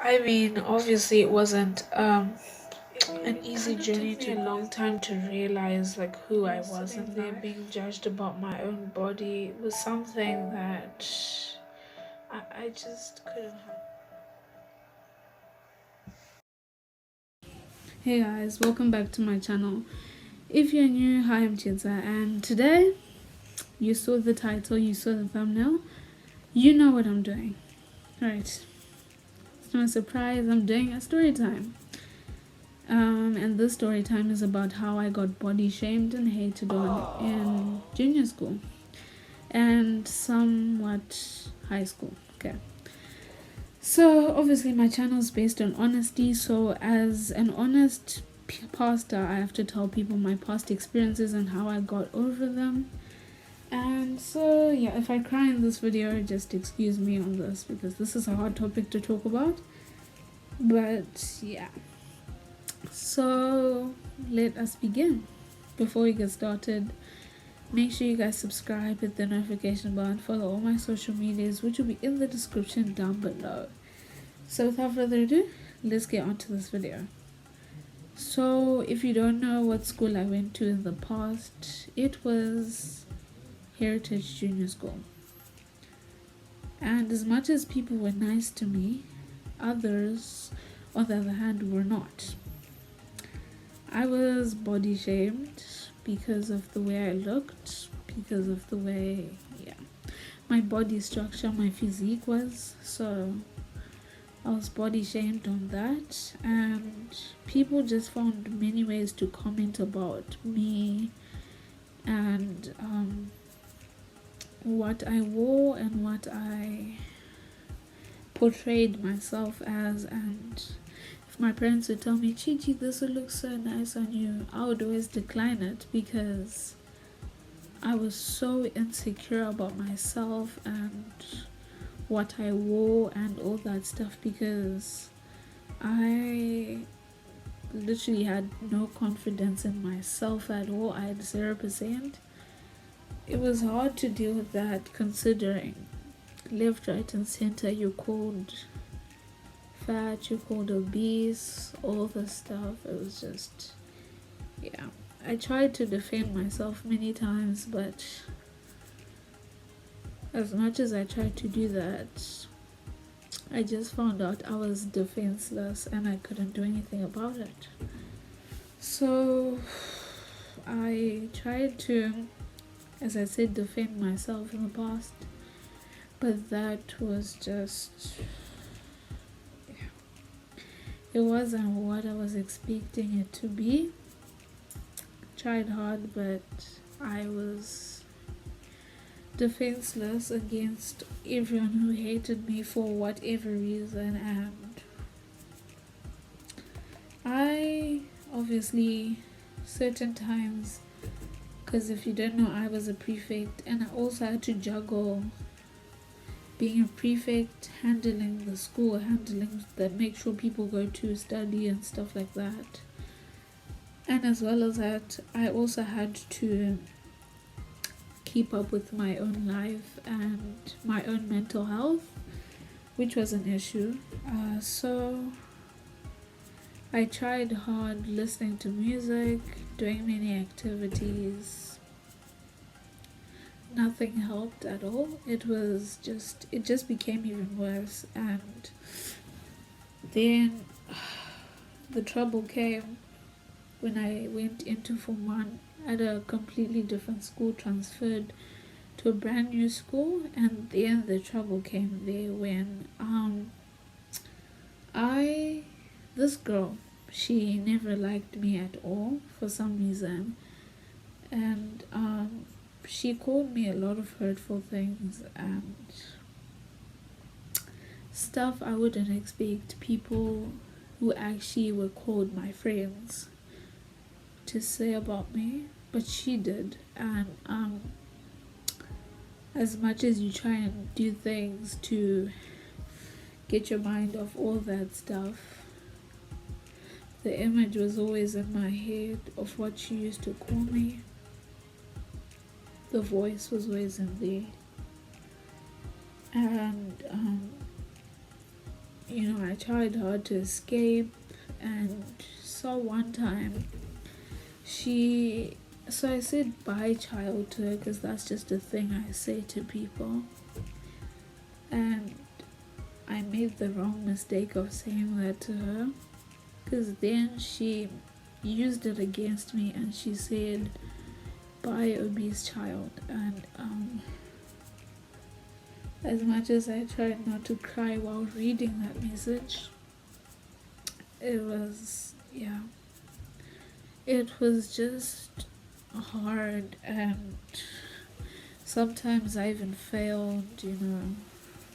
I mean, obviously, it wasn't an easy journey. Took me a long time to realize like who I was in there. Being judged about my own body was something that I just couldn't have. Hey guys, welcome back to my channel. If you're new, hi, I'm Chinza, and today you saw the title, you saw the thumbnail, you know what I'm doing. Right, it's no surprise, I'm doing a story time. And this story time is about how I got body shamed and hated on in junior school and somewhat high school. Okay. So obviously my channel is based on honesty. So as an honest pastor, I have to tell people my past experiences and how I got over them. And so yeah, if I cry in this video, just excuse me on this because this is a hard topic to talk about. But yeah. So let us begin. Before we get started, make sure you guys subscribe, hit the notification button, follow all my social medias, which will be in the description down below. So without further ado, let's get on to this video. So if you don't know what school I went to in the past, it was Heritage Junior School. And as much as people were nice to me, others, on the other hand, were not. I was body shamed because of the way I looked, because of the way, my body structure, my physique was. So I was body shamed on that, and people just found many ways to comment about me and what I wore and what I portrayed myself as. And if my parents would tell me, Chichi, this would look so nice on you, I would always decline it because I was so insecure about myself and what I wore and all that stuff, because I literally had no confidence in myself at all. I had 0%. It was hard to deal with that, considering left, right, and center you're called fat, you're called obese, all the stuff. It was just, yeah. I tried to defend myself many times, but as much as I tried to do that, I just found out I was defenseless and I couldn't do anything about it. So I tried to, as I said, defend myself in the past, but that was just, it wasn't what I was expecting it to be. Tried hard, but I was defenseless against everyone who hated me for whatever reason. And I obviously, certain times, because if you don't know, I was a prefect and I also had to juggle being a prefect, handling the school, handling that, make sure people go to study and stuff like that. And as well as that, I also had to keep up with my own life and my own mental health, which was an issue. So I tried hard listening to music, doing many activities. Nothing helped at all. It just became even worse. And then the trouble came when I went into Form 1 at a completely different school, transferred to a brand new school. And then the trouble came there when this girl, she never liked me at all for some reason. And she called me a lot of hurtful things and stuff I wouldn't expect people who actually were called my friends to say about me, but she did. And as much as you try and do things to get your mind off all that stuff, the image was always in my head of what she used to call me. The voice was always in there. And I tried hard to escape, and so one time so I said bye child to her because that's just a thing I say to people, and I made the wrong mistake of saying that to her, because then she used it against me and she said bye obese child. And as much as I tried not to cry while reading that message, it was just hard, and sometimes I even failed,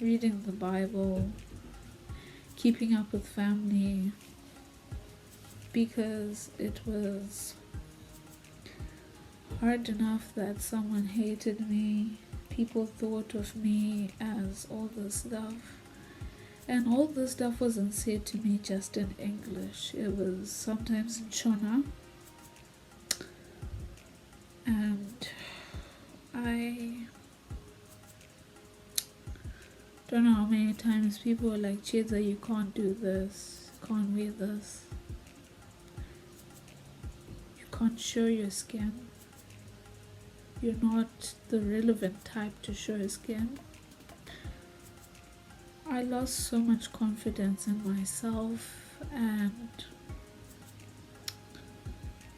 reading the Bible, keeping up with family, because it was hard enough that someone hated me, people thought of me as all this stuff, and all this stuff wasn't said to me just in English, it was sometimes in Shona, and I don't know how many times people were like, Chidza, you can't do this, you can't wear this, you can't show your skin, you're not the relevant type to show skin. I lost so much confidence in myself, and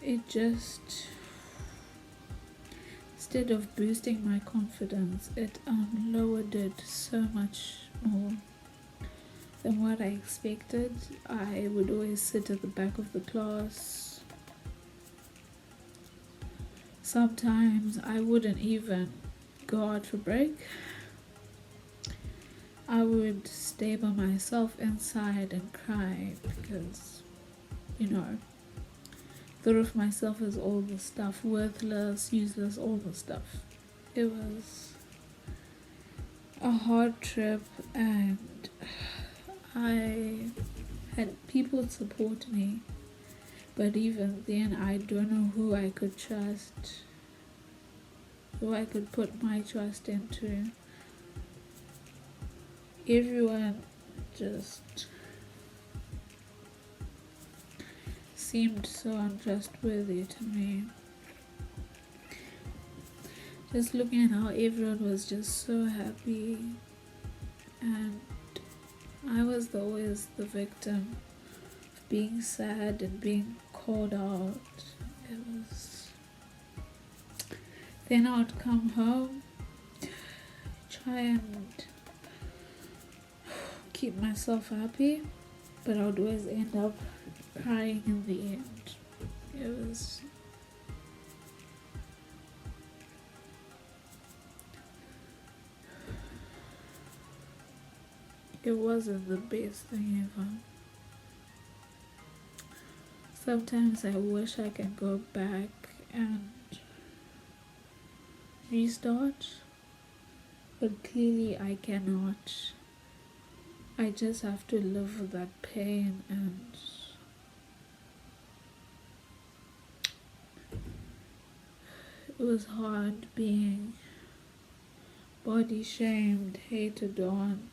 it just, instead of boosting my confidence, it lowered it so much more than what I expected. I would always sit at the back of the class. Sometimes I wouldn't even go out for break. I would stay by myself inside and cry because, thought of myself as all the stuff, worthless, useless, all the stuff. It was a hard trip, and I had people support me, but even then I don't know who I could trust, who I could put my trust into. Everyone just seemed so untrustworthy to me. Just looking at how everyone was just so happy, and I was always the victim of being sad and being called out. It was. Then I would come home, try and keep myself happy, but I would always end up crying in the end. It wasn't the best thing ever. Sometimes I wish I could go back and restart, but clearly I cannot. I just have to live with that pain, and it was hard being body shamed, hated on,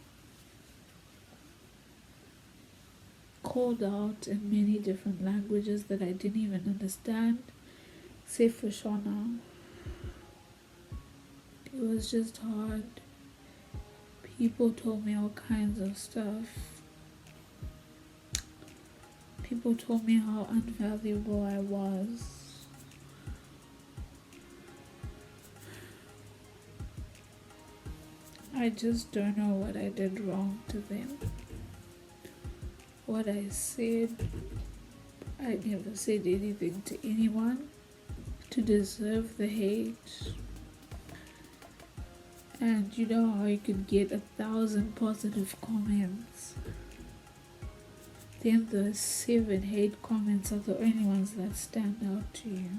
called out in many different languages that I didn't even understand, except for Shona. It was just hard. People told me all kinds of stuff. People told me how unvaluable I was. I just don't know what I did wrong to them. What I said, I never said anything to anyone to deserve the hate. And you know how you could get 1,000 positive comments, then the 7 hate comments are the only ones that stand out to you.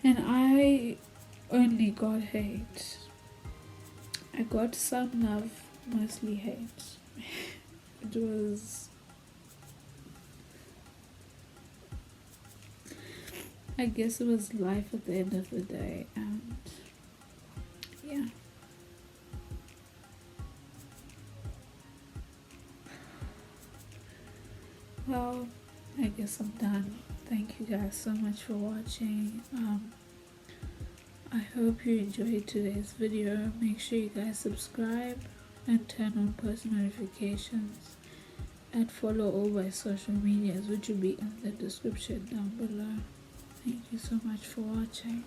And I only got hate. I got some love, mostly hate. It was, I guess it was life at the end of the day, and yeah. Well, I guess I'm done. Thank you guys so much for watching. I hope you enjoyed today's video. Make sure you guys subscribe and turn on post notifications, and follow all my social medias, which will be in the description down below. Thank you so much for watching.